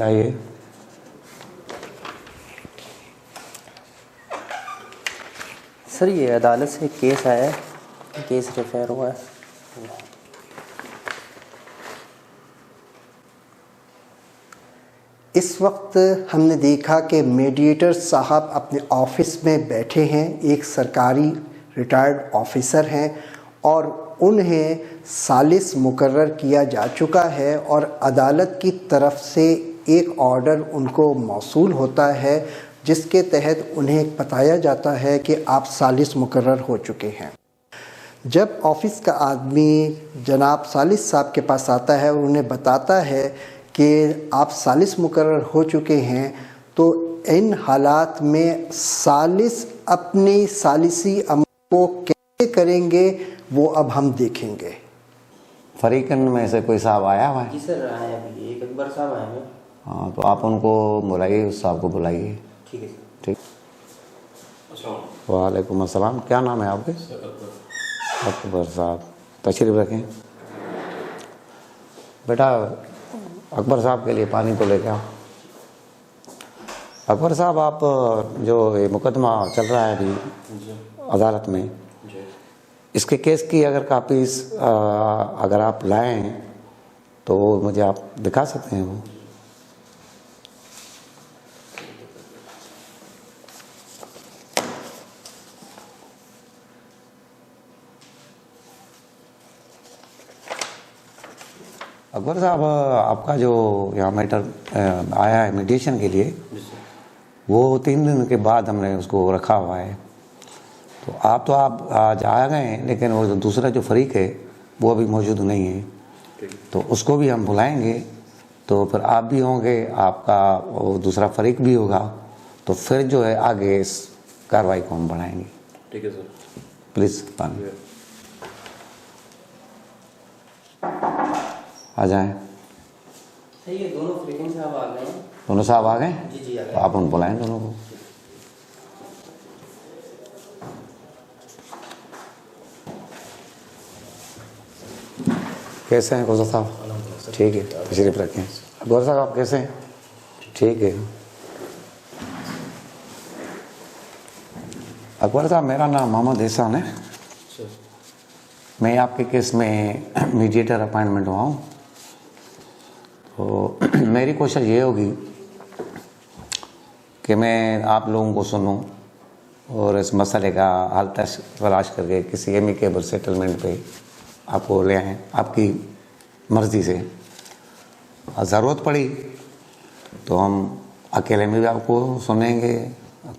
आइए। सर ये अदालत से केस आया है, केस रेफर हुआ है। इस वक्त हमने देखा कि मीडिएटर साहब अपने ऑफिस में बैठे हैं, एक सरकारी रिटायर्ड ऑफिसर हैं और उन्हें सालिस मुकर्रर किया जा चुका है और अदालत की तरफ से एक ऑर्डर उनको मौसूल होता है जिसके तहत उन्हें बताया जाता है कि आप सालिस मुकर्रर हो चुके हैं। जब ऑफिस का आदमी जनाब सालिस साहब के पास आता है और उन्हें बताता है कि आप सालिस मुकर्रर हो चुके हैं, तो इन हालात में सालिस अपनी सालिसी अमल को कैसे करेंगे वो अब हम देखेंगे। फरीकन में से कोई साहब आया हुआ है? जी सर आए अभी, एक अकबर साहब आए हैं। हाँ, तो आप उनको बुलाइए, उस साहब को बुलाइए। ठीक है सर। ठीक। वालेकुम अस्सलाम। क्या नाम है आपके? अकबर साहब, तशरीफ रखें। बेटा अकबर साहब के लिए पानी तो लेके आओ। अकबर साहब, आप जो ये मुकदमा चल रहा है अभी अदालत में, इसके केस की अगर कापीज अगर आप लाएं तो मुझे आप दिखा सकते हैं वो। अकबर साहब, आपका जो यहाँ मैटर आया है मीडिएशन के लिए, वो 3 दिन के बाद हमने उसको रखा हुआ है। तो आप आज आ गए हैं, लेकिन वो दूसरा जो फरीक है वो अभी मौजूद नहीं है, तो उसको भी हम बुलाएंगे। तो फिर आप भी होंगे, आपका वो दूसरा फरीक भी होगा, तो फिर जो है आगे इस कार्रवाई को हम बढ़ाएंगे। ठीक है सर। प्लीज़ पानी आ जाएं। सही है, दोनों फरीकन साहब आ गए हैं। दोनों साहब आ गए? जी जी आ गए। तो आप उनको बुलाएं दोनों को। कैसे हैं गौसा साहब? ठीक है, तशरीफ रखें। गौर साहब, आप कैसे हैं? ठीक है। अकबर साहब, मेरा नाम मोहम्मद एहसान है। मैं आपके केस में मीडिएटर अपॉइंटमेंट हुआ हूँ। तो मेरी कोशिश ये होगी कि मैं आप लोगों को सुनूं और इस मसले का हल तलाश करके किसी एमिकेबल सेटलमेंट पे आपको ले आएँ आपकी मर्ज़ी से। ज़रूरत पड़ी तो हम अकेले में भी आपको सुनेंगे,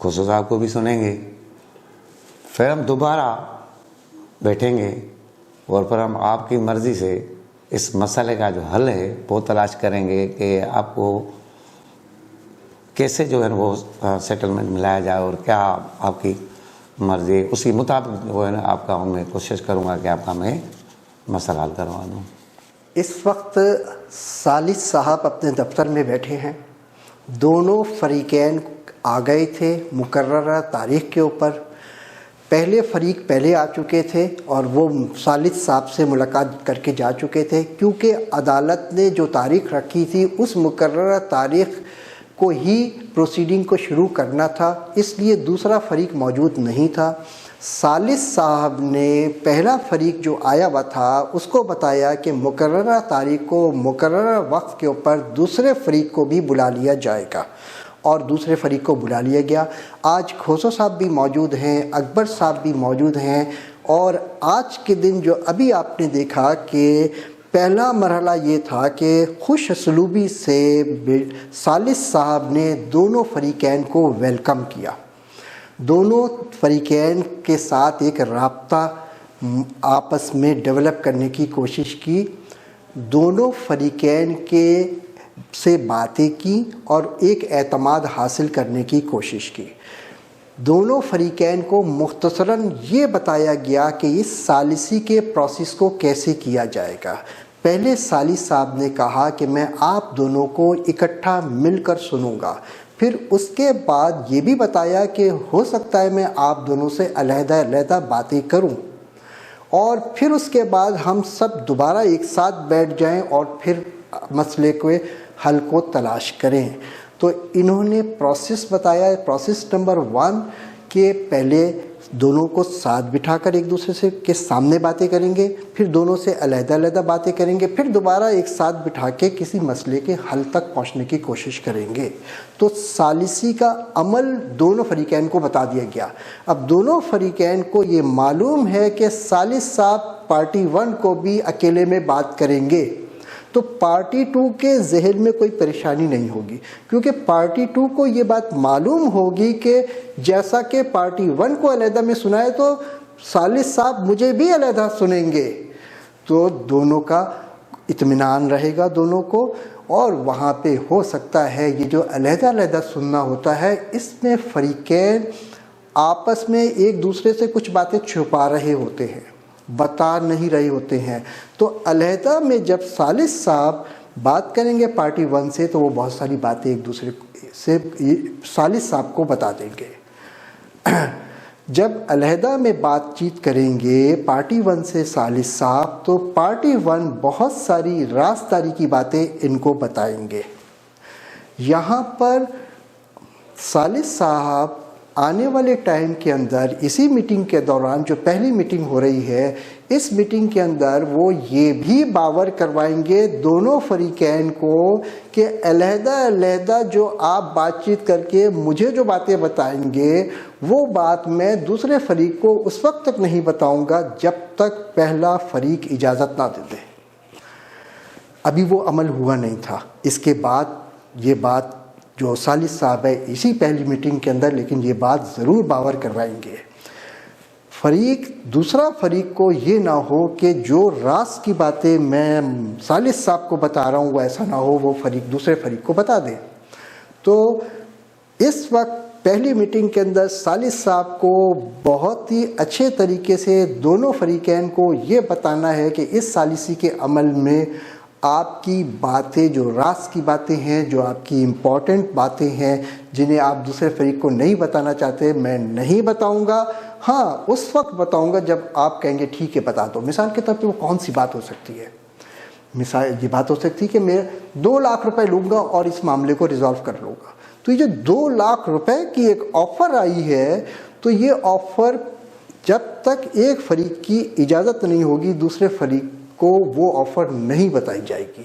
खुशू साहब को भी सुनेंगे, फिर हम दोबारा बैठेंगे और फिर हम आपकी मर्ज़ी से इस मसले का जो हल है वो तलाश करेंगे कि आपको कैसे जो है वो सेटलमेंट मिलाया जाए और क्या आपकी मर्ज़ी, उसी मुताबिक जो है ना आपका मैं कोशिश करूँगा कि आपका मैं मसला हल करवा दूँ। इस वक्त सालिस साहब अपने दफ्तर में बैठे हैं। दोनों फरीकैन आ गए थे मुकर्ररा तारीख के ऊपर। पहले फरीक पहले आ चुके थे और वो सालिस साहब से मुलाकात करके जा चुके थे, क्योंकि अदालत ने जो तारीख रखी थी उस मुकर्ररा तारीख को ही प्रोसीडिंग को शुरू करना था, इसलिए दूसरा फरीक मौजूद नहीं था। सालिस साहब ने पहला फरीक जो आया हुआ था उसको बताया कि मुकर्ररा तारीख को मुकर्ररा वक्त के ऊपर दूसरे फरीक को भी बुला लिया जाएगा और दूसरे फरीक को बुला लिया गया। आज खोसो साहब भी मौजूद हैं, अकबर साहब भी मौजूद हैं और आज के दिन जो अभी आपने देखा कि पहला मरहला ये था कि खुश असलूबी से सालिस साहब ने दोनों फरीकैन को वेलकम किया। दोनों फरीकैन के साथ एक राब्ता आपस में डेवलप करने की कोशिश की। दोनों फरीकैन के से बातें की और एक एतमाद हासिल करने की कोशिश की। दोनों फरीकैन को मुख्तसरन ये बताया गया कि इस सालिसी के प्रोसेस को कैसे किया जाएगा। पहले सालिस साहब ने कहा कि मैं आप दोनों को इकट्ठा मिलकर सुनूंगा, फिर उसके बाद ये भी बताया कि हो सकता है मैं आप दोनों से अलहदा बातें करूं और फिर उसके बाद हम सब दोबारा एक साथ बैठ जाएं और फिर मसले को हल को तलाश करें। तो इन्होंने प्रोसेस बताया। प्रोसेस नंबर 1 के पहले दोनों को साथ बिठाकर एक दूसरे से के सामने बातें करेंगे, फिर दोनों से अलग-अलग बातें करेंगे, फिर दोबारा एक साथ बिठा के किसी मसले के हल तक पहुंचने की कोशिश करेंगे। तो सालिसी का अमल दोनों फरीकैन को बता दिया गया। अब दोनों फरीकैन को ये मालूम है कि सालिस साहब पार्टी 1 को भी अकेले में बात करेंगे, तो पार्टी 2 के जहन में कोई परेशानी नहीं होगी, क्योंकि पार्टी 2 को ये बात मालूम होगी कि जैसा कि पार्टी 1 को अलहदा में सुना है तो सालिस साहब मुझे भी अलहदा सुनेंगे। तो दोनों का इत्मीनान रहेगा दोनों को, और वहाँ पे हो सकता है ये जो अलहदा सुनना होता है इसमें फरीकैन आपस में एक दूसरे से कुछ बातें छुपा रहे होते हैं, बता नहीं रहे होते हैं। तो अलहदा में जब सालिस साहब बात करेंगे पार्टी 1 से, तो वो बहुत सारी बातें एक दूसरे से सालिस साहब को बता देंगे। जब अलहदा में बातचीत करेंगे पार्टी 1 से सालिस साहब, तो पार्टी 1 बहुत सारी राज़दारी की बातें इनको बताएंगे। यहाँ पर सालिस साहब आने वाले टाइम के अंदर इसी मीटिंग के दौरान, जो पहली मीटिंग हो रही है, इस मीटिंग के अंदर वो ये भी बावर करवाएंगे दोनों फरीकैन को कि अलहदा जो आप बातचीत करके मुझे जो बातें बताएंगे वो बात मैं दूसरे फरीक को उस वक्त तक नहीं बताऊंगा जब तक पहला फरीक इजाज़त ना दे दे। अभी वो अमल हुआ नहीं था। इसके बाद ये बात जो सालिस साहब है इसी पहली मीटिंग के अंदर, लेकिन ये बात ज़रूर बावर करवाएंगे। दूसरा फरीक को ये ना हो कि जो राज की बातें मैं सालिस साहब को बता रहा हूँ वो ऐसा ना हो वो फरीक दूसरे फरीक को बता दे। तो इस वक्त पहली मीटिंग के अंदर सालिस साहब को बहुत ही अच्छे तरीके से दोनों फरीकैन को ये बताना है कि इस सालिसी के अमल में आपकी बातें, जो राज की बातें हैं, जो आपकी इम्पॉर्टेंट बातें हैं, जिन्हें आप दूसरे फरीक को नहीं बताना चाहते, मैं नहीं बताऊंगा। हाँ, उस वक्त बताऊंगा जब आप कहेंगे ठीक है बता दो। मिसाल के तौर पे वो कौन सी बात हो सकती है? मिसाल ये बात हो सकती है कि मैं 2 लाख रुपए लूँगा और इस मामले को रिजॉल्व कर लूँगा। तो ये जो 2 लाख रुपए की एक ऑफ़र आई है, तो ये ऑफ़र जब तक एक फरीक की इजाज़त नहीं होगी दूसरे फरीक को वो ऑफ़र नहीं बताई जाएगी।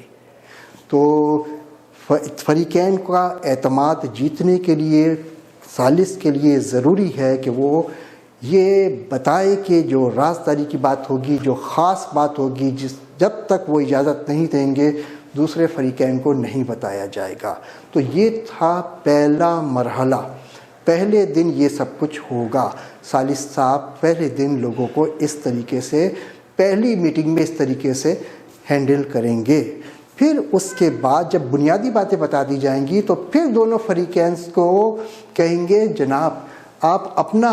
तो फरीकैन का एतमाद जीतने के लिए सालिस के लिए ज़रूरी है कि वो ये बताए कि जो राज़दारी की बात होगी, जो ख़ास बात होगी, जब तक वो इजाज़त नहीं देंगे दूसरे फरीकैन को नहीं बताया जाएगा। तो ये था पहला मरहला। पहले दिन ये सब कुछ होगा। सालिस साहब पहले दिन लोगों को इस तरीके से पहली मीटिंग में इस तरीके से हैंडल करेंगे। फिर उसके बाद जब बुनियादी बातें बता दी जाएंगी तो फिर दोनों फरीकैंस को कहेंगे जनाब आप अपना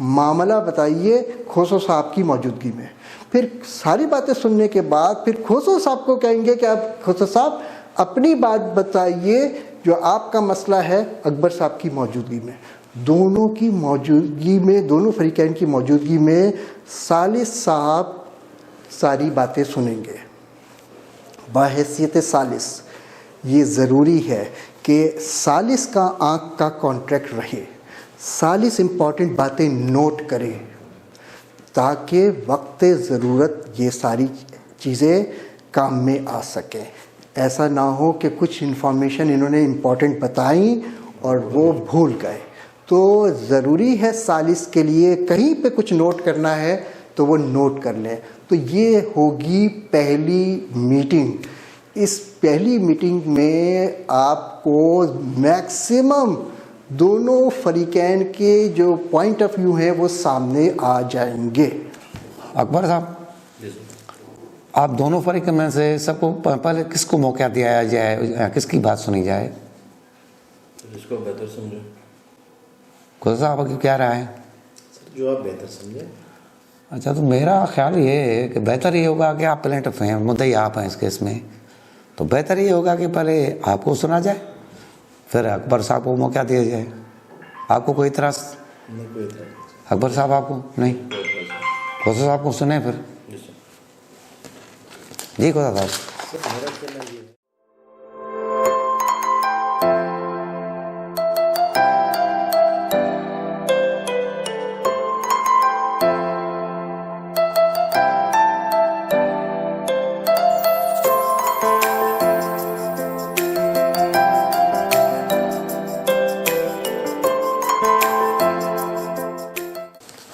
मामला बताइए खोसो साहब की मौजूदगी में। फिर सारी बातें सुनने के बाद फिर खोसो साहब को कहेंगे कि आप खोसो साहब अपनी बात बताइए जो आपका मसला है अकबर साहब की मौजूदगी में। दोनों की मौजूदगी में, दोनों फरीकैन की मौजूदगी में सालिस साहब सारी बातें सुनेंगे। बाहैसियत सालिस ये ज़रूरी है कि सालिस का आँख का कॉन्ट्रैक्ट रहे। सालिस इम्पॉर्टेंट बातें नोट करे ताकि वक्त ज़रूरत ये सारी चीज़ें काम में आ सकें। ऐसा ना हो कि कुछ इन्फॉर्मेशन इन्होंने इम्पॉर्टेंट बताई और वो भूल गए। तो ज़रूरी है सालिस के लिए कहीं पे कुछ नोट करना है तो वो नोट कर लें। तो ये होगी पहली मीटिंग। इस पहली मीटिंग में आपको मैक्सिमम दोनों फरीकैन के जो पॉइंट ऑफ व्यू हैं वो सामने आ जाएंगे। अकबर साहब, आप दोनों फरीक में से सबको पहले किसको मौका दिया जाए, किसकी बात सुनी जाए? जिसको बेहतर समझो। खुद साहब की क्या राय है? जो आप बेहतर समझे। अच्छा, तो मेरा ख्याल ये है कि बेहतर ये होगा कि आप प्लेंटिफ हैं, मुद्दई आप हैं इस केस में, तो बेहतर ये होगा कि पहले आपको सुना जाए फिर अकबर साहब को मौका दिया जाए। आपको कोई इतराज़? नहीं, कोई इतराज़। अकबर साहब आपको नहीं? खुद साहब को सुने फिर। जी खुदा साहब।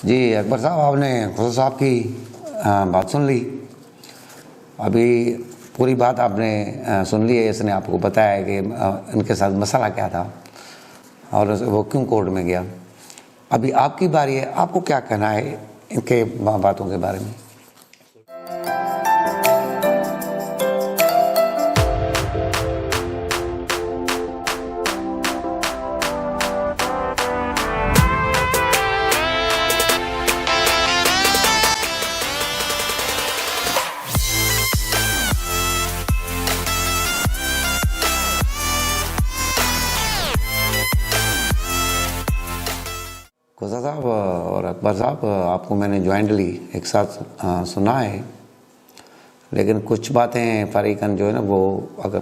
जी अकबर साहब, आपने खुदा साहब की बात सुन ली। अभी पूरी बात आपने सुन ली है। इसने आपको बताया कि इनके साथ मसला क्या था और वो क्यों कोर्ट में गया। अभी आपकी बारी है, आपको क्या कहना है इनके बातों के बारे में। खुदा साहब और अकबर साहब, आपको मैंने जॉइंटली एक साथ सुना है, लेकिन कुछ बातें फ़रीकन जो है ना वो अगर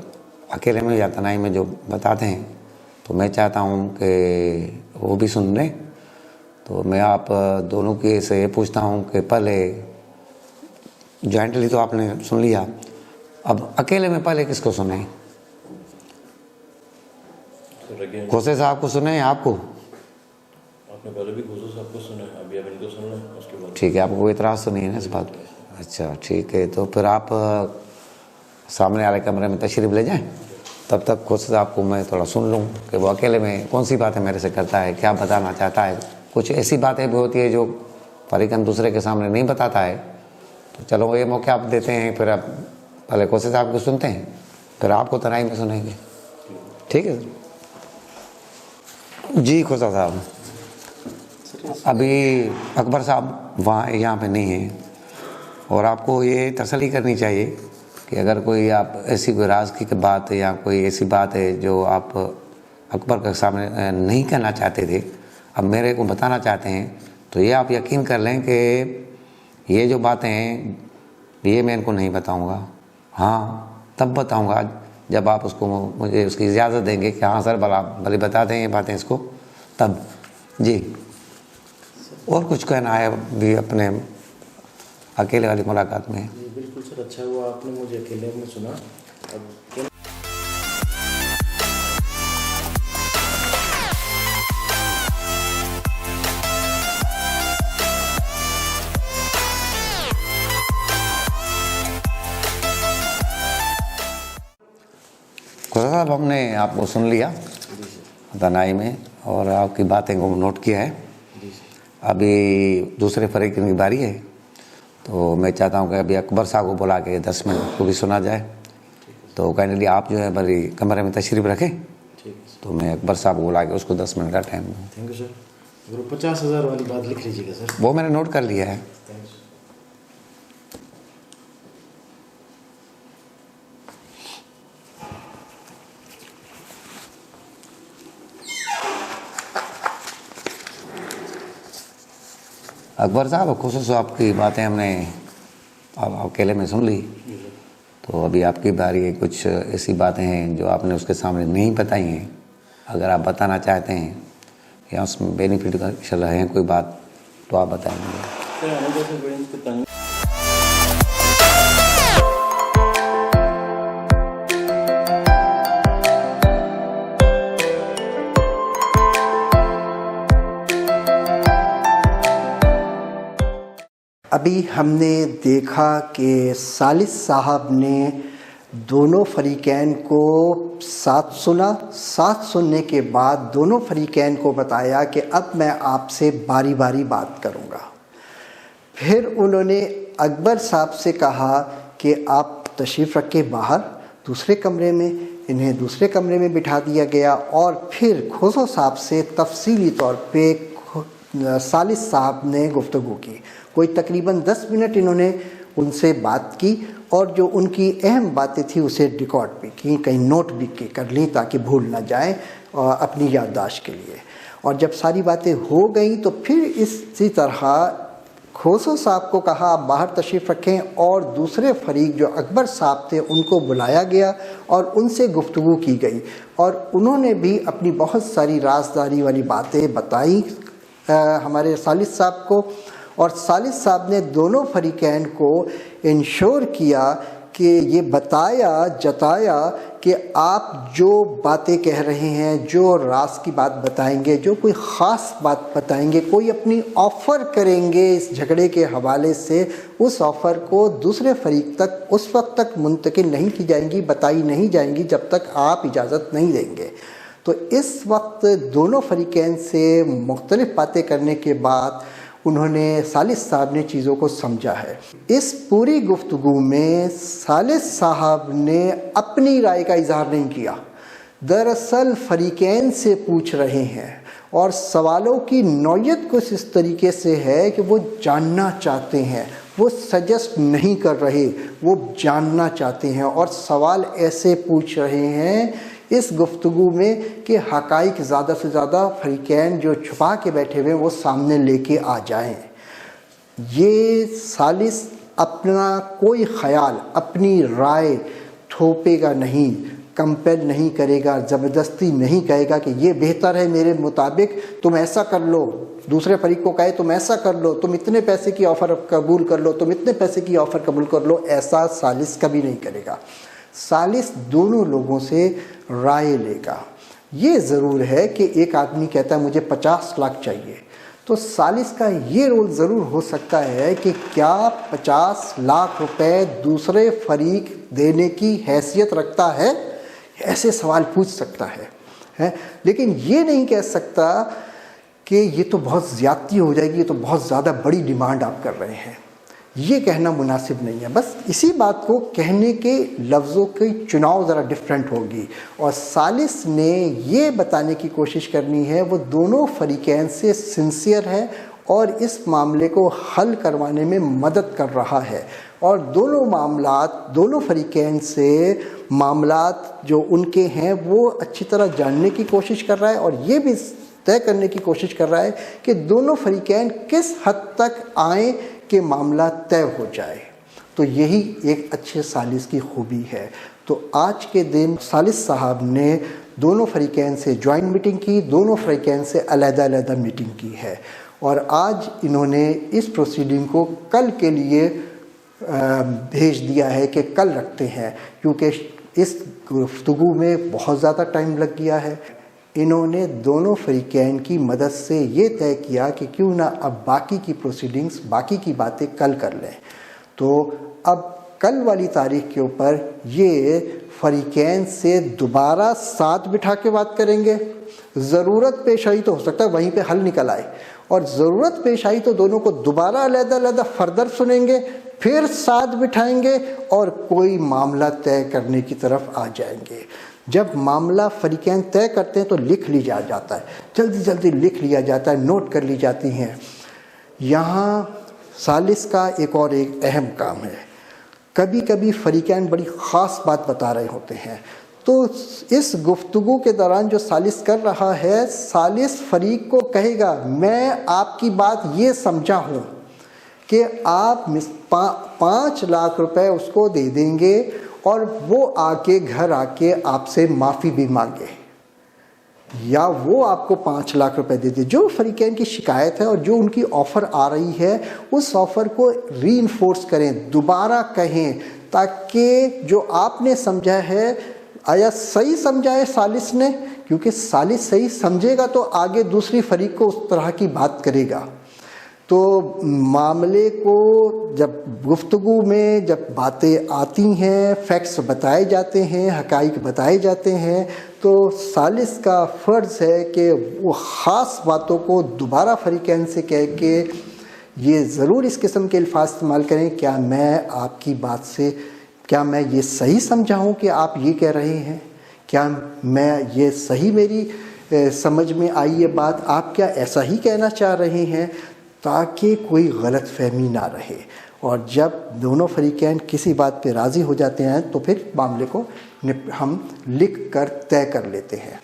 अकेले में या तनाई में जो बताते हैं तो मैं चाहता हूँ कि वो भी सुन लें। तो मैं आप दोनों के से पूछता हूँ कि पहले जॉइंटली तो आपने सुन लिया, अब अकेले में पहले किसको सुने? खोसे साहब को सुने या आपको? आपने पहले भी घोषा साहब को सुना है, अभी आप इनको सुन लें उसके बाद। ठीक है, आपको कोई इतराज़ तो नहीं है ना इस बात पे? अच्छा ठीक है, तो फिर आप सामने वाले कमरे में तशरीफ़ ले जाएं। तब तक खोसे साहब को मैं थोड़ा सुन लूँ कि वो अकेले में कौन सी बातें मेरे से करता है, क्या बताना चाहता है। कुछ ऐसी बातें भी होती है जो फ़रीकन दूसरे के सामने नहीं बताता है। तो चलो ये मौका आप देते हैं, फिर आप पहले खोसे साहब को सुनते हैं, फिर आपको तनाई में सुनेंगे। ठीक है जी। खोसा साहब, अभी अकबर साहब वहाँ यहाँ पे नहीं हैं और आपको ये तसल्ली करनी चाहिए कि अगर कोई आप ऐसी कोई राज की बात है या कोई ऐसी बात है जो आप अकबर के सामने नहीं कहना चाहते थे, अब मेरे को बताना चाहते हैं, तो ये आप यकीन कर लें कि ये जो बातें हैं ये मैं इनको नहीं बताऊंगा। हाँ तब बताऊंगा जब आप उसको मुझे उसकी इजाज़त देंगे कि हाँ सर भले बता दें ये बातें इसको, तब। जी और कुछ कहना है भी अपने अकेले वाली मुलाकात में? जी बिल्कुल सर, अच्छा हुआ आपने मुझे अकेले में सुना। अब खुदा साहब, हमने आपको सुन लिया तनाई में और आपकी बातें को नोट किया है। अभी दूसरे फरीक की बारी है, तो मैं चाहता हूँ कि अभी अकबर साहब को बुला के 10 मिनट को भी सुना जाए। तो काइंडली आप जो है बड़ी कमरे में तशरीफ़ रखें, तो मैं अकबर साहब को बुला के उसको 10 मिनट का टाइम दूँ। Thank you sir. 50,000 वाली बात लिख लीजिएगा सर। वो मैंने नोट कर लिया है। Thank you. अकबर साहब, खुसूस आपकी बातें हमने अब अकेले में सुन ली, तो अभी आपकी बारी है। कुछ ऐसी बातें हैं जो आपने उसके सामने नहीं बताई हैं, अगर आप बताना चाहते हैं या उसमें बेनिफिट का है कोई बात तो आप बताएंगे। अभी हमने देखा कि सालिस साहब ने दोनों फरीकैन को साथ सुना। साथ सुनने के बाद दोनों फरीकैन को बताया कि अब मैं आपसे बारी बारी बात करूंगा। फिर उन्होंने अकबर साहब से कहा कि आप तशरीफ़ रख के बाहर दूसरे कमरे में, इन्हें दूसरे कमरे में बिठा दिया गया और फिर खोसो साहब से तफसीली तौर पे सालिस साहब ने गुफ्तगू की। कोई तकरीबन 10 मिनट इन्होंने उनसे बात की और जो उनकी अहम बातें थी उसे रिकॉर्ड भी की, कहीं नोट भी कर ली ताकि भूल ना जाए अपनी याददाश्त के लिए। और जब सारी बातें हो गई तो फिर इसी तरह खोसो साहब को कहा आप बाहर तशरीफ़ रखें और दूसरे फरीक जो अकबर साहब थे उनको बुलाया गया और उनसे गुफ्तगू की गई और उन्होंने भी अपनी बहुत सारी राजदारी वाली बातें बताई हमारे सालिस साहब को। और सालिस साहब ने दोनों फरीकैन को इंश्योर किया कि ये जताया कि आप जो बातें कह रहे हैं, जो राज की बात बताएंगे, जो कोई ख़ास बात बताएंगे, कोई अपनी ऑफ़र करेंगे इस झगड़े के हवाले से, उस ऑफ़र को दूसरे फरीक तक उस वक्त तक मुंतकिल नहीं की जाएंगी, बताई नहीं जाएंगी जब तक आप इजाज़त नहीं देंगे। तो इस वक्त दोनों फरीकैन से मुख्तलिफ बातें करने के बाद उन्होंने सालिस साहब ने चीज़ों को समझा है। इस पूरी गुफ्तगू में सालिस साहब ने अपनी राय का इजहार नहीं किया, दरअसल फरीकैन से पूछ रहे हैं और सवालों की नौयत कुछ इस तरीके से है कि वो जानना चाहते हैं, वो सजेस्ट नहीं कर रहे, वो जानना चाहते हैं और सवाल ऐसे पूछ रहे हैं इस गुफ्तगू में कि हक़ाइक़ ज़्यादा से ज़्यादा फरीकैन जो छुपा के बैठे हुए वो सामने लेके आ जाएं। ये सालिस अपना कोई ख़याल, अपनी राय थोपेगा नहीं, कंपेल नहीं करेगा, ज़बरदस्ती नहीं कहेगा कि ये बेहतर है मेरे मुताबिक, तुम ऐसा कर लो, दूसरे फरीक को कहे तुम ऐसा कर लो, तुम इतने पैसे की ऑफ़र कबूल कर लो, तुम इतने पैसे की ऑफ़र कबूल कर लो, ऐसा सालिस कभी नहीं करेगा। सालिस दोनों लोगों से राय लेगा। ये ज़रूर है कि एक आदमी कहता है मुझे 50 लाख चाहिए, तो सालिस का ये रोल ज़रूर हो सकता है कि क्या 50 लाख रुपए दूसरे फरीक देने की हैसियत रखता है, ऐसे सवाल पूछ सकता है? लेकिन ये नहीं कह सकता कि ये तो बहुत ज़्यादती हो जाएगी, ये तो बहुत ज़्यादा बड़ी डिमांड आप कर रहे हैं। ये कहना मुनासिब नहीं है। बस इसी बात को कहने के लफ्ज़ों की चुनाव ज़रा डिफरेंट होगी और सालिस ने ये बताने की कोशिश करनी है वो दोनों फरीकैन से सिंसियर है और इस मामले को हल करवाने में मदद कर रहा है और दोनों फरीकैन से मामलात जो उनके हैं वो अच्छी तरह जानने की कोशिश कर रहा है और ये भी तय करने की कोशिश कर रहा है कि दोनों फरीकैन किस हद तक आए कि मामला तय हो जाए। तो यही एक अच्छे सालिस की खूबी है। तो आज के दिन सालिस साहब ने दोनों फरीकैन से जॉइंट मीटिंग की, दोनों फरीकैन से अलग-अलग मीटिंग की है और आज इन्होंने इस प्रोसीडिंग को कल के लिए भेज दिया है कि कल रखते हैं, क्योंकि इस गुफ्तगू में बहुत ज़्यादा टाइम लग गया है। इन्होंने दोनों फरीकैन की मदद से ये तय किया कि क्यों ना अब बाकी की प्रोसीडिंग्स, बाकी की बातें कल कर लें। तो अब कल वाली तारीख के ऊपर ये फरीकैन से दोबारा साथ बिठा के बात करेंगे। ज़रूरत पेश आई तो हो सकता है वहीं पे हल निकल आए और ज़रूरत पेश आई तो दोनों को दोबारा अलग-अलग फर्दर सुनेंगे, फिर साथ बिठाएंगे और कोई मामला तय करने की तरफ आ जाएंगे। जब मामला फरीकैन तय करते हैं तो लिख लिया जाता है, जल्दी जल्दी लिख लिया जाता है, नोट कर ली जाती हैं। यहाँ सालिस का एक अहम काम है। कभी कभी फरीकैन बड़ी ख़ास बात बता रहे होते हैं, तो इस गुफ्तगू के दौरान जो सालिस कर रहा है, सालिस फरीक को कहेगा मैं आपकी बात ये समझा हूँ कि आप 5 लाख रुपए उसको दे देंगे और वो आके घर आके आपसे माफ़ी भी मांगे या वो आपको 5 लाख रुपए दे दे। जो फरीकैन की शिकायत है और जो उनकी ऑफ़र आ रही है उस ऑफ़र को रीइंफोर्स करें, दोबारा कहें, ताकि जो आपने समझा है आया सही समझा है सालिस ने, क्योंकि सालिस सही समझेगा तो आगे दूसरी फरीक को उस तरह की बात करेगा। तो मामले को जब गुफ्तगू में जब बातें आती हैं, फैक्ट्स बताए जाते हैं, हक़ाइक़ बताए जाते हैं, तो सालिस का फ़र्ज़ है कि वो ख़ास बातों को दोबारा फरीकैन से कह के ये ज़रूर इस किस्म के अल्फाज इस्तेमाल करें, क्या मैं आपकी बात से, क्या मैं ये सही समझा हूँ कि आप ये कह रहे हैं, क्या मैं ये सही मेरी समझ में आई ये बात, आप क्या ऐसा ही कहना चाह रहे हैं, ताकि कोई गलतफहमी ना रहे। और जब दोनों फरीकैन किसी बात पे राज़ी हो जाते हैं तो फिर मामले को हम लिख कर तय कर लेते हैं।